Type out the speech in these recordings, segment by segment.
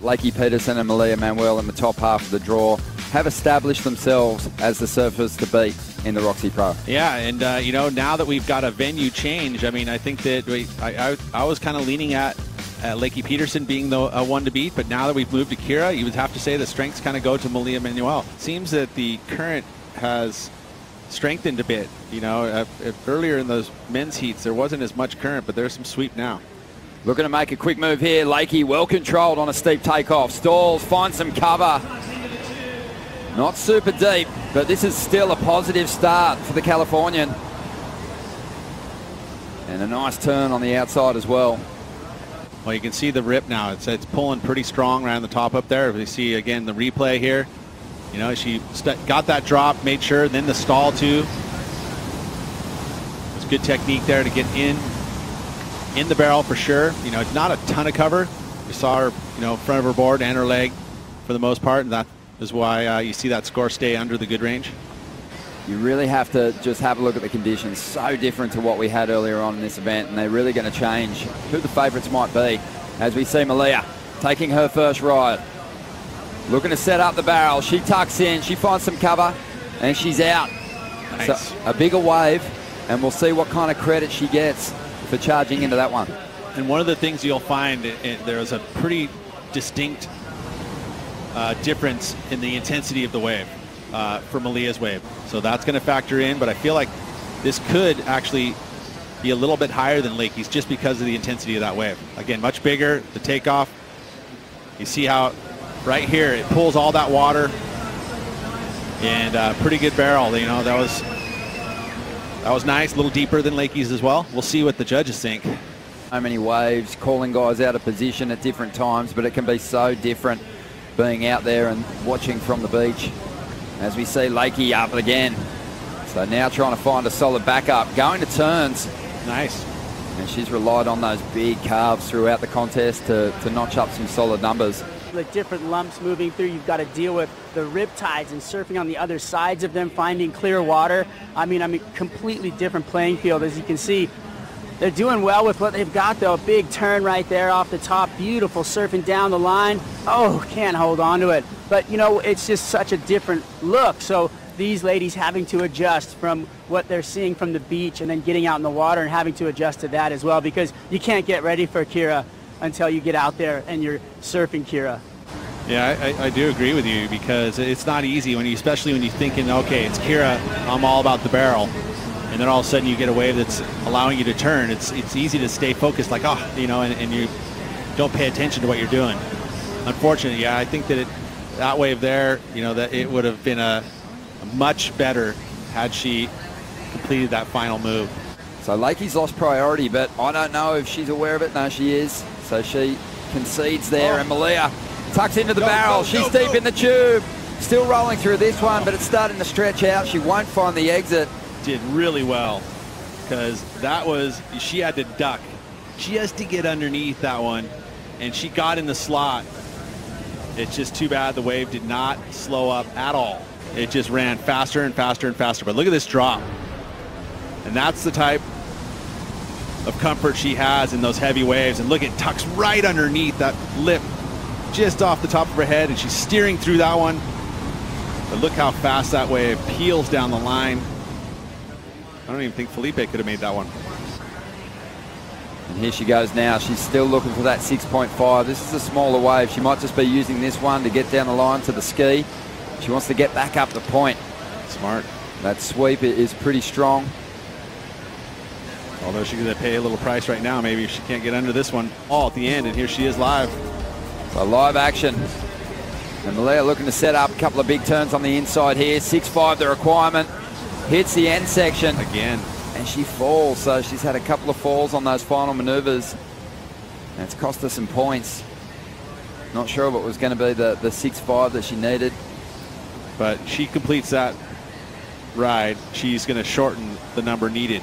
Lakey Peterson and Malia Manuel in the top half of the draw have established themselves as the surfers to beat in the Roxy Pro. Yeah, and you know, now that we've got a venue change, I mean, I think that I was kind of leaning at Lakey Peterson being the one to beat, but now that we've moved to Kira, you would have to say the strengths kind of go to Malia Manuel. Seems that the current has strengthened a bit. You know, earlier in those men's heats, there wasn't as much current, but there's some sweep now. Looking to make a quick move here. Lakey well controlled on a steep takeoff. Stalls, finds some cover. Not super deep, but this is still a positive start for the Californian. And a nice turn on the outside as well. Well, you can see the rip now. It's pulling pretty strong around the top up there. We see, again, the replay here. You know, she got that drop, made sure, then the stall too. It's good technique there to get in the barrel for sure. You know, it's not a ton of cover. We saw her, you know, front of her board and her leg for the most part, and that is why you see that score stay under the good range. You really have to just have a look at the conditions. So different to what we had earlier on in this event, and they're really going to change who the favourites might be as we see Malia taking her first ride. Looking to set up the barrel. She tucks in, she finds some cover, and she's out. Nice. So a bigger wave, and we'll see what kind of credit she gets for charging into that one. And one of the things you'll find, there is a pretty distinct difference in the intensity of the wave for Malia's wave. So that's going to factor in, but I feel like this could actually be a little bit higher than Lakey's just because of the intensity of that wave. Again, much bigger, the takeoff. You see how right here it pulls all that water, and pretty good barrel. You know, that was nice, a little deeper than Lakey's as well. We'll see what the judges think. So many waves, calling guys out of position at different times, but it can be so different being out there and watching from the beach. As we see Lakey up again. So now trying to find a solid backup, going to turns. Nice. And she's relied on those big carves throughout the contest to notch up some solid numbers. The different lumps moving through, you've got to deal with the rip tides and surfing on the other sides of them, finding clear water. I mean, completely different playing field. As you can see, they're doing well with what they've got, though. A big turn right there off the top. Beautiful surfing down the line. Oh, can't hold on to it. But, you know, it's just such a different look. So these ladies having to adjust from what they're seeing from the beach and then getting out in the water and having to adjust to that as well, because you can't get ready for Kira until you get out there and you're surfing Kira. Yeah, I do agree with you, because it's not easy especially when you're thinking, okay, it's Kira, I'm all about the barrel. And then all of a sudden you get a wave that's allowing you to turn. It's easy to stay focused, like, oh, you know, and you don't pay attention to what you're doing. Unfortunately, yeah, I think that that wave there, you know, that it would have been a much better had she completed that final move. So Lakey's lost priority, but I don't know if she's aware of it. No, she is. So she concedes there, and Malia tucks into the barrel. She's deep in the tube. Still rolling through this one, but it's starting to stretch out. She won't find the exit. Did really well, because that was, she had to duck. She has to get underneath that one, and she got in the slot. It's just too bad the wave did not slow up at all. It just ran faster and faster and faster. But look at this drop. And that's the type of comfort she has in those heavy waves. And look, it tucks right underneath that lip, just off the top of her head, and she's steering through that one. But look how fast that wave peels down the line. I don't even think Felipe could have made that one. And here she goes now. She's still looking for that 6.5. This is a smaller wave. She might just be using this one to get down the line to the ski. She wants to get back up the point. Smart. That sweep is pretty strong. Although she's going to pay a little price right now, maybe if she can't get under this one all at the end. And here she is live. So live action. And Malia looking to set up a couple of big turns on the inside here. 6.5 the requirement. Hits the end section. Again. And she falls. So she's had a couple of falls on those final maneuvers. And it's cost her some points. Not sure what was going to be the 6.5 that she needed. But she completes that ride. She's going to shorten the number needed.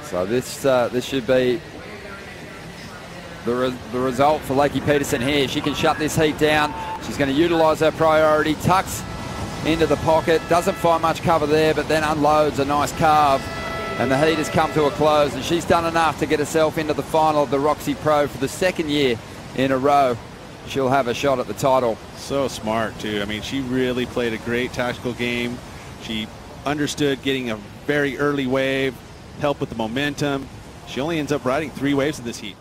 So this should be the result for Lakey Peterson here. She can shut this heat down. She's going to utilise her priority. Tucks into the pocket. Doesn't find much cover there, but then unloads a nice carve. And the heat has come to a close, and she's done enough to get herself into the final of the Roxy Pro for the second year in a row. she'll have a shot at the title. So smart, too. I mean, she really played a great tactical game. She understood getting a very early wave, help with the momentum. She only ends up riding 3 waves in this heat.